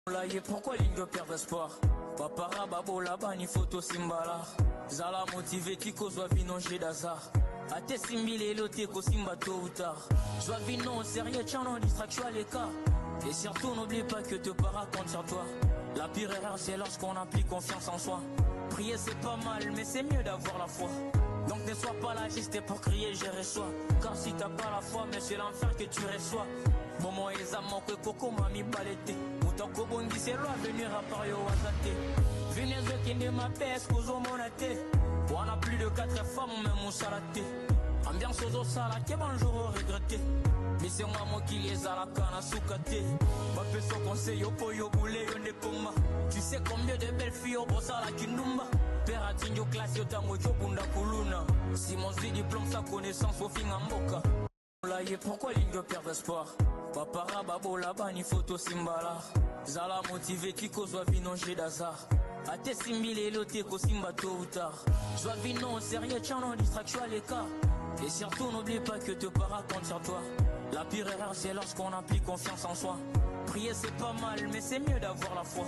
Pourquoi ligne de perdre espoir? Papara babo là-bas ni photo simbala. Zala motivé tiko soit vinongé d'azar. Ate simbile loté ko simba tôt ou tard. Soit vinon sérieux tchano distraction à l'écart. Et surtout n'oublie pas que te para compte sur toi. La pire erreur c'est lorsqu'on applique confiance en soi. Prier c'est pas mal mais c'est mieux d'avoir la foi. Donc ne sois pas là juste pour crier je reçois. Car si t'as pas la foi mais c'est l'enfer que tu reçois. Momo ezamo que koko mami balete. Mutako bongi c'est loi venir à Pario Azate. Venez qui ne m'appelle qu'aux monate. On a plus de 4 femmes même mon salaté. Ambiance aux sala que bonjour regretté. Mais c'est moi qui les a la canne à soukate. Ma personne conseil au poyo boulé on est pour moi. Tu sais combien de belles filles au bossa la kinumba. Peratinho classe yo tango chokunda kuluna. Si mon diplôme sa connaissance au fin amboka. Pourquoi ligne de perdre espoir? Papara babo là-bas ni photo simbala. Zala motivé tiko soit vinongé d'azar. Ate simbile loté ko simba tôt ou tard. Soit vinon sérieux tchano distraction à l'écart. Et surtout n'oublie pas que te para compte sur toi. La pire erreur c'est lorsqu'on applique confiance en soi. Prier c'est pas mal mais c'est mieux d'avoir la foi.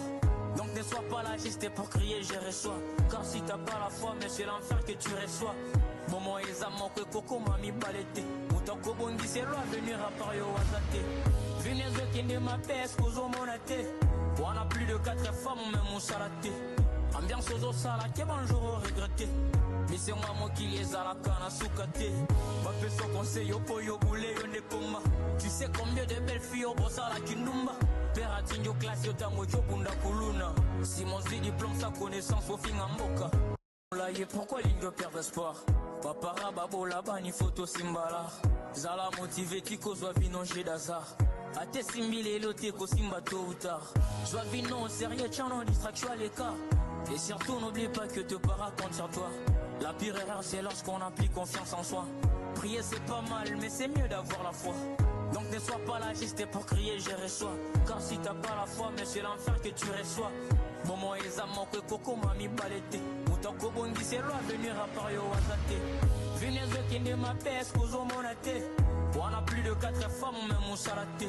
Donc ne sois pas là juste pour crier je reçois. Car si t'as pas la foi mais c'est l'enfer que tu reçois. Momo ezamo que koko mami balete. Mutako bongi c'est loi venir à Pario Azate. Venez qui ne m'appelle qu'aux monate. On a plus de 4 femmes même mon salaté. Ambiance aux sala que bonjour regretté. Mais c'est moi qui les a la canne à soukate. Ma personne conseil au poyo boulé on est pour moi. Tu sais combien de belles filles au bossa la kinumba. Peratinho classe yo tango chokunda kuluna. Si mon diplôme sa connaissance au fin amboka. Pourquoi ligne de perdre espoir? Papara babo là-bas ni photo simbala. Zala motivé tiko soit vinongé d'azar. Ate simbile loté ko simba tôt ou tard. Soit vinon sérieux tchano distraction à l'écart. Et surtout n'oublie pas que te para compte sur toi. La pire erreur c'est lorsqu'on applique confiance en soi. Prier c'est pas mal mais c'est mieux d'avoir la foi. Donc ne sois pas là juste pour crier je reçois. Car si t'as pas la foi mais c'est l'enfer que tu reçois. Momo ezamo que koko mami balete. Mutako bongi c'est loi venir à Pario Azate. Venez qui ne m'appelle qu'aux monate. On a plus de 4 femmes même mon salaté.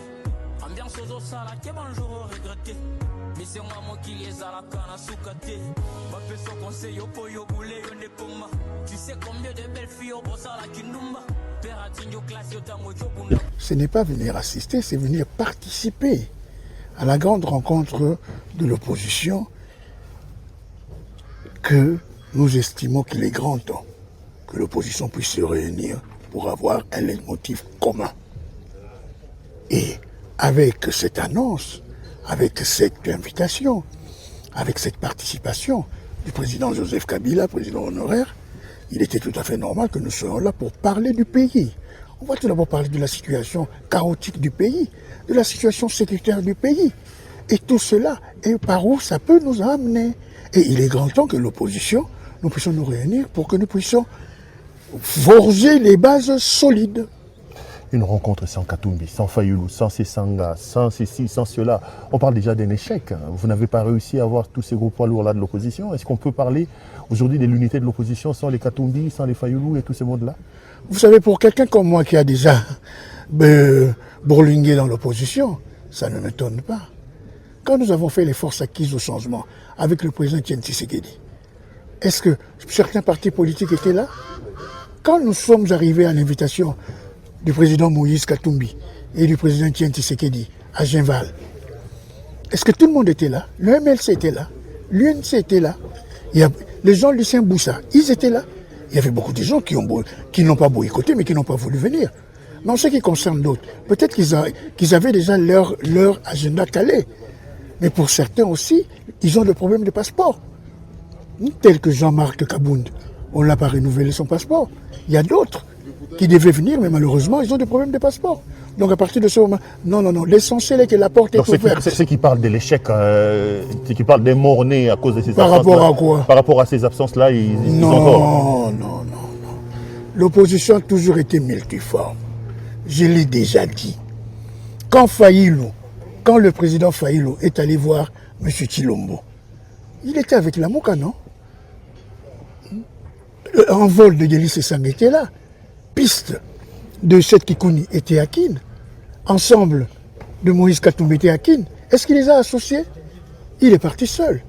Ambiance aux sala que bonjour regretté. Mais c'est moi qui les a la canne à soukate. Ma personne conseil au poyo boulé on est pour moi. Tu sais combien de belles filles au bossa la kinumba. Peratinho classe yo tango chokunda. Ce n'est pas venir assister, c'est venir participer à la grande rencontre de l'opposition que nous estimons qu'il est grand temps que l'opposition puisse se réunir pour avoir un leitmotiv commun. Et avec cette annonce, avec cette invitation, avec cette participation du président Joseph Kabila, président honoraire, il était tout à fait normal que nous soyons là pour parler du pays. On va tout d'abord parler de la situation chaotique du pays, de la situation sécuritaire du pays. Et tout cela, et par où ça peut nous amener. Et il est grand temps que l'opposition, nous puissions nous réunir pour que nous puissions forger les bases solides. Une rencontre sans Katumbi, sans Fayulu, sans Sessanga, sans ceci, sans cela. On parle déjà d'un échec. Vous n'avez pas réussi à avoir tous ces gros poids lourds-là de l'opposition. Est-ce qu'on peut parler aujourd'hui de l'unité de l'opposition sans les Katumbi, sans les Fayulu et tous ces mondes-là? Vous savez, pour quelqu'un comme moi qui a déjà bourlingué dans l'opposition, ça ne m'étonne pas. Quand nous avons fait les forces acquises au changement avec le président Etienne Tshisekedi, est-ce que certains partis politiques étaient là? Quand nous sommes arrivés à l'invitation du président Moïse Katumbi et du président Etienne Tshisekedi à Genval, est-ce que tout le monde était là? Le MLC était là, l'UNC était là, les gens de Lucien Boussa, ils étaient là. Il y avait beaucoup de gens qui n'ont pas boycotté mais qui n'ont pas voulu venir. Mais en ce qui concerne d'autres, peut-être qu'ils avaient déjà leur agenda calé. Mais pour certains aussi, ils ont des problèmes de passeport. Tel que Jean-Marc Kabound, on n'a pas renouvelé son passeport. Il y a d'autres qui devaient venir, mais malheureusement, ils ont des problèmes de passeport. Donc à partir de ce moment, non, l'essentiel est que la porte est ouverte. C'est ceux qui parlent de l'échec, qui parlent des morts nés à cause de ces absences. Par rapport à quoi? Par rapport à ces absences-là, ils ont tort. Non. L'opposition a toujours été multiforme. Je l'ai déjà dit. Quand le président Fayulu est allé voir M. Chilombo, il était avec la Mouka, non? L'envol de Yeli Sessang était là. Piste de Seth Kikouni était à Kin. Ensemble de Moïse Katumbi était à Kin. Est-ce qu'il les a associés? Il est parti seul.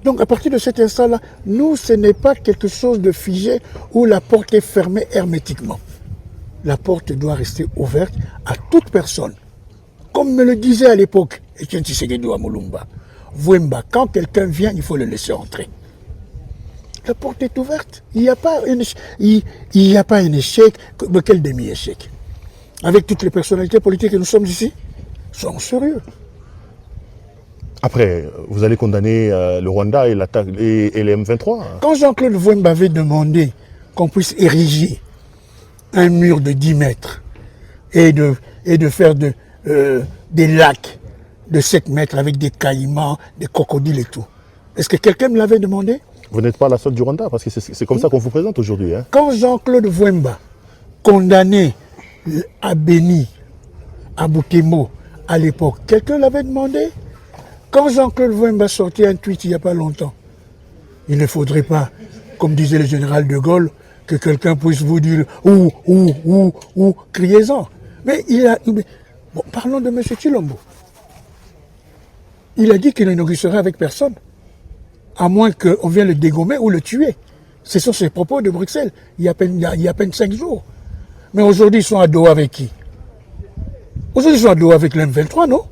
Donc à partir de cet instant-là, nous, ce n'est pas quelque chose de figé où la porte est fermée hermétiquement. La porte doit rester ouverte à toute personne. Comme me le disait à l'époque Etienne Tshisekedi à Mulumba, Wemba, quand quelqu'un vient, il faut le laisser entrer. La porte est ouverte. Il n'y a pas un échec. Mais quel demi-échec? Avec toutes les personnalités politiques que nous sommes ici, soyons sérieux. Après, vous allez condamner le Rwanda et les M23. Quand Jean-Claude Wemba avait demandé qu'on puisse ériger un mur de 10 mètres et de faire des lacs de 7 mètres avec des caïmans, des crocodiles et tout, est-ce que quelqu'un me l'avait demandé? Vous n'êtes pas la seule du Rwanda, parce que c'est comme ça qu'on vous présente aujourd'hui. Hein. Quand Jean-Claude Wemba condamnait à Béni, à Boutemo, à l'époque, quelqu'un l'avait demandé? Quand Jean-Claude Wemba sortait un tweet il n'y a pas longtemps, il ne faudrait pas, comme disait le général de Gaulle, que quelqu'un puisse vous dire ou criez-en. Mais bon, parlons de M. Tshilombo. Il a dit qu'il n'inaugurerait avec personne, à moins qu'on vienne le dégommer ou le tuer. Ce sont ses propos de Bruxelles, il y a à peine 5 jours. Mais aujourd'hui, ils sont à Doha avec qui? Aujourd'hui, ils sont à Doha avec l'M23, non?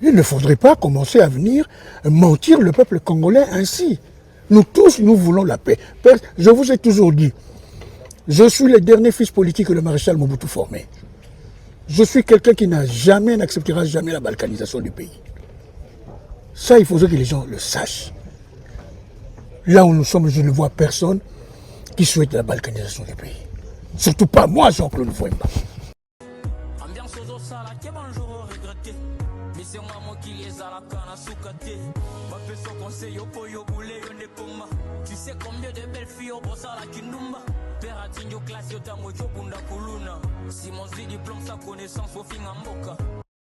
Il ne faudrait pas commencer à venir mentir le peuple congolais ainsi. Nous tous, nous voulons la paix. Je vous ai toujours dit, je suis le dernier fils politique que le maréchal Mobutu formé. Je suis quelqu'un qui n'acceptera jamais la balkanisation du pays. Ça, il faudrait que les gens le sachent. Là où nous sommes, je ne vois personne qui souhaite la balkanisation du pays. Surtout pas moi, Jean-Claude Wemba. Tu sais combien de belles filles au bossa la kinumba. Père a classe yo tango yo bunda kuluna. Si mon diplôme sa connaissance au fin en boca.